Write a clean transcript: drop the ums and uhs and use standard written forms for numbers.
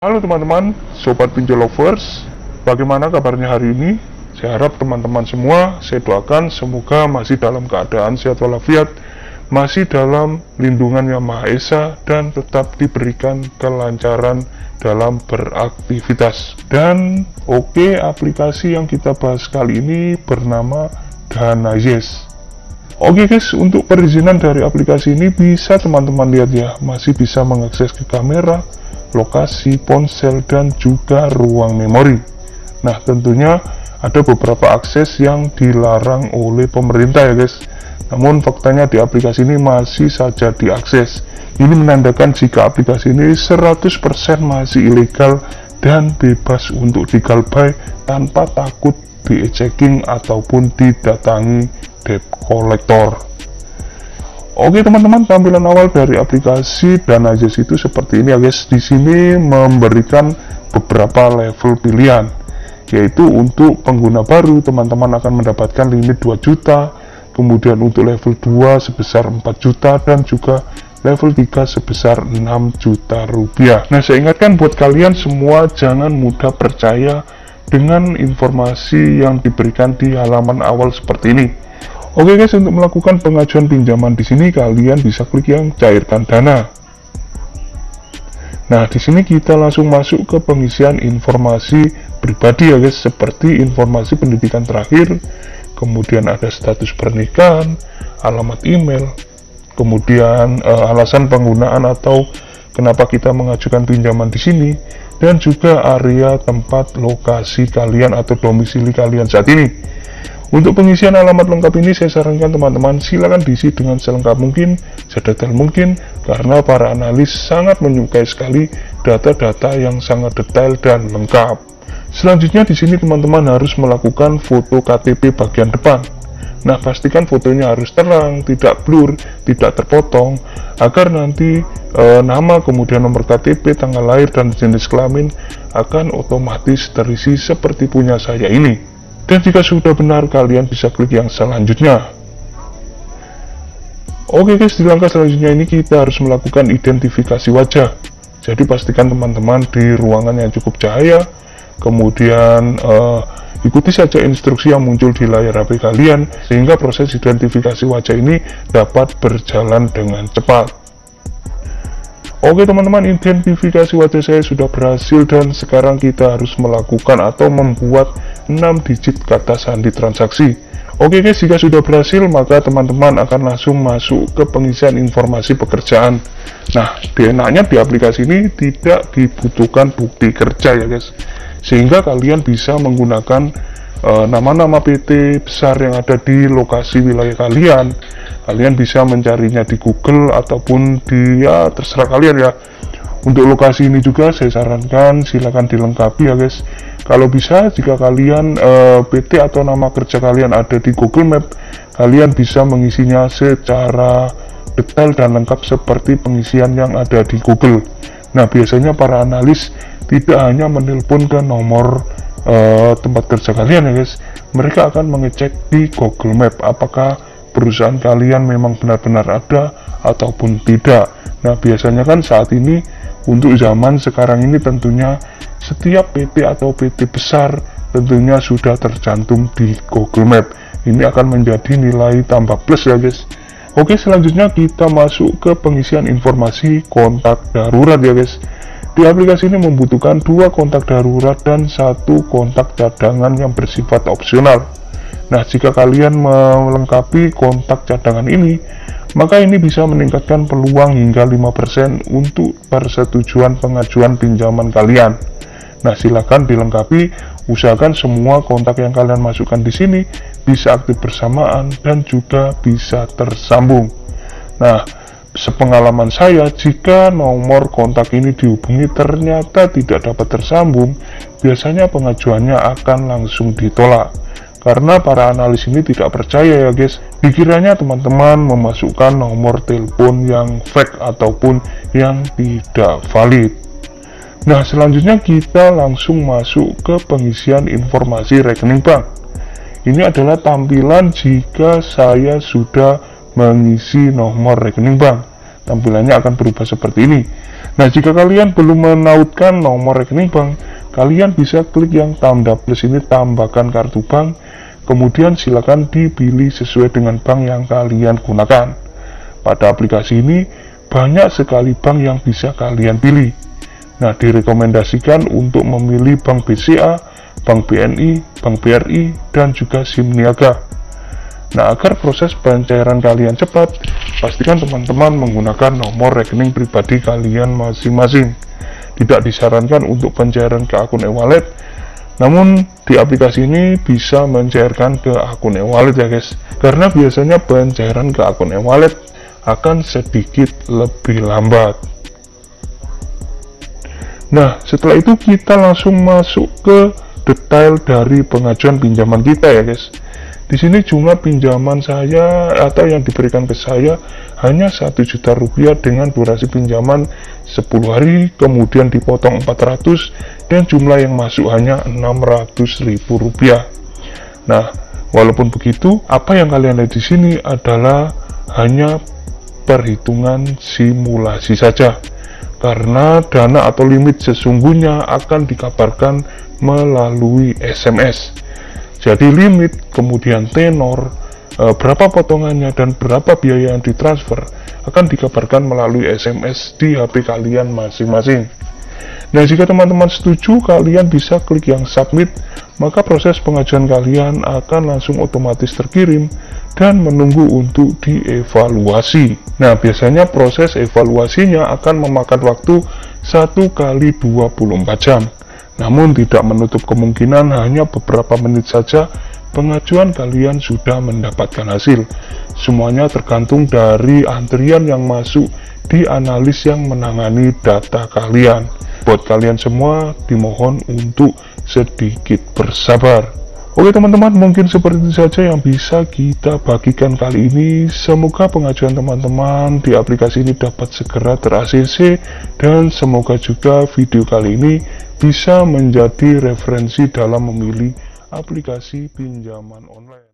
Halo teman-teman, Sobat Pinjol Lovers, bagaimana kabarnya hari ini? Saya harap teman-teman semua, saya doakan semoga masih dalam keadaan sehat walafiat, masih dalam lindungan Yang Maha Esa, dan tetap diberikan kelancaran dalam beraktivitas. Dan aplikasi yang kita bahas kali ini bernama Dana-Yes. Oke guys, untuk perizinan dari aplikasi ini bisa teman-teman lihat ya, masih bisa mengakses ke kamera, lokasi, ponsel, dan juga ruang memori. Nah, tentunya ada beberapa akses yang dilarang oleh pemerintah ya guys. Namun faktanya di aplikasi ini masih saja diakses. Ini menandakan jika aplikasi ini 100% masih ilegal dan bebas untuk digalbay tanpa takut di-checking ataupun didatangi debt collector. Oke teman-teman, tampilan awal dari aplikasi Dana-Yes itu seperti ini ya guys. Di sini memberikan beberapa level pilihan, yaitu untuk pengguna baru teman-teman akan mendapatkan limit 2 juta, kemudian untuk level 2 sebesar 4 juta, dan juga level 3 sebesar 6 juta rupiah. Nah, saya ingatkan buat kalian semua, jangan mudah percaya dengan informasi yang diberikan di halaman awal seperti ini. Oke guys, untuk melakukan pengajuan pinjaman di sini kalian bisa klik yang cairkan dana. Nah, di sini kita langsung masuk ke pengisian informasi pribadi ya guys, seperti informasi pendidikan terakhir, kemudian ada status pernikahan, alamat email, kemudian alasan penggunaan atau kenapa kita mengajukan pinjaman di sini, dan juga area tempat lokasi kalian atau domisili kalian saat ini. Untuk pengisian alamat lengkap ini saya sarankan teman-teman silakan diisi dengan selengkap mungkin, sedetail mungkin, karena para analis sangat menyukai sekali data-data yang sangat detail dan lengkap. Selanjutnya di sini teman-teman harus melakukan foto KTP bagian depan. Nah, pastikan fotonya harus terang, tidak blur, tidak terpotong, agar nanti nama, kemudian nomor KTP, tanggal lahir, dan jenis kelamin akan otomatis terisi seperti punya saya ini. Dan jika sudah benar, kalian bisa klik yang selanjutnya. Oke guys, di langkah selanjutnya ini kita harus melakukan identifikasi wajah. Jadi pastikan teman-teman di ruangan yang cukup cahaya, kemudian ikuti saja instruksi yang muncul di layar HP kalian, sehingga proses identifikasi wajah ini dapat berjalan dengan cepat. Oke teman-teman, identifikasi wajah saya sudah berhasil, dan sekarang kita harus melakukan atau membuat 6 digit kata sandi transaksi. Oke guys, jika sudah berhasil maka teman-teman akan langsung masuk ke pengisian informasi pekerjaan. Nah, enaknya di aplikasi ini tidak dibutuhkan bukti kerja ya guys, sehingga kalian bisa menggunakan nama-nama PT besar yang ada di lokasi wilayah kalian. Kalian bisa mencarinya di Google ataupun di terserah kalian ya. Untuk lokasi ini juga saya sarankan silakan dilengkapi ya guys. Kalau bisa, jika kalian PT atau nama kerja kalian ada di Google Map, kalian bisa mengisinya secara detail dan lengkap seperti pengisian yang ada di Google. Nah, biasanya para analis tidak hanya menelpon ke nomor tempat kerja kalian ya guys, mereka akan mengecek di Google Map apakah perusahaan kalian memang benar-benar ada ataupun tidak. Nah, biasanya kan saat ini untuk zaman sekarang ini tentunya setiap PT atau PT besar tentunya sudah tercantum di Google Map. Ini akan menjadi nilai tambah plus ya guys. Oke, selanjutnya kita masuk ke pengisian informasi kontak darurat ya guys. Di aplikasi ini membutuhkan 2 kontak darurat dan 1 kontak cadangan yang bersifat opsional. Nah, jika kalian melengkapi kontak cadangan ini, maka ini bisa meningkatkan peluang hingga 5% untuk persetujuan pengajuan pinjaman kalian. Nah, silakan dilengkapi, usahakan semua kontak yang kalian masukkan di sini bisa aktif bersamaan dan juga bisa tersambung. Nah, sepengalaman saya, jika nomor kontak ini dihubungi ternyata tidak dapat tersambung, biasanya pengajuannya akan langsung ditolak. Karena para analis ini tidak percaya ya guys, dikiranya teman-teman memasukkan nomor telepon yang fake ataupun yang tidak valid. Nah, selanjutnya kita langsung masuk ke pengisian informasi rekening bank. Ini adalah tampilan jika saya sudah mengisi nomor rekening bank. tampilannya akan berubah seperti ini. Nah, jika kalian belum menautkan nomor rekening bank, kalian bisa klik yang tanda plus ini, tambahkan kartu bank, kemudian silakan dipilih sesuai dengan bank yang kalian gunakan. Pada aplikasi ini banyak sekali bank yang bisa kalian pilih. Nah, direkomendasikan untuk memilih bank BCA, bank BNI, bank BRI, dan juga SIM Niaga. Nah, agar proses pencairan kalian cepat, pastikan teman-teman menggunakan nomor rekening pribadi kalian masing-masing. Tidak disarankan untuk pencairan ke akun e-wallet, namun di aplikasi ini bisa mencairkan ke akun e-wallet ya guys, karena biasanya pencairan ke akun e-wallet akan sedikit lebih lambat. Nah, setelah itu kita langsung masuk ke detail dari pengajuan pinjaman kita ya guys. Di sini jumlah pinjaman saya atau yang diberikan ke saya hanya 1 juta rupiah dengan durasi pinjaman 10 hari, kemudian dipotong 400 dan jumlah yang masuk hanya 600.000 rupiah. Nah, walaupun begitu, apa yang kalian lihat di sini adalah hanya perhitungan simulasi saja, karena dana atau limit sesungguhnya akan dikabarkan melalui SMS. Jadi limit, kemudian tenor, berapa potongannya, dan berapa biaya yang ditransfer akan dikabarkan melalui SMS di HP kalian masing-masing. Nah, jika teman-teman setuju, kalian bisa klik yang submit, maka proses pengajuan kalian akan langsung otomatis terkirim dan menunggu untuk dievaluasi. Nah, biasanya proses evaluasinya akan memakan waktu 1 kali 24 jam. Namun tidak menutup kemungkinan hanya beberapa menit saja pengajuan kalian sudah mendapatkan hasil. Semuanya tergantung dari antrian yang masuk di analis yang menangani data kalian. Buat kalian semua dimohon untuk sedikit bersabar. Oke teman-teman, mungkin seperti itu saja yang bisa kita bagikan kali ini. Semoga pengajuan teman-teman di aplikasi ini dapat segera ter-ACC, dan semoga juga video kali ini bisa menjadi referensi dalam memilih aplikasi pinjaman online.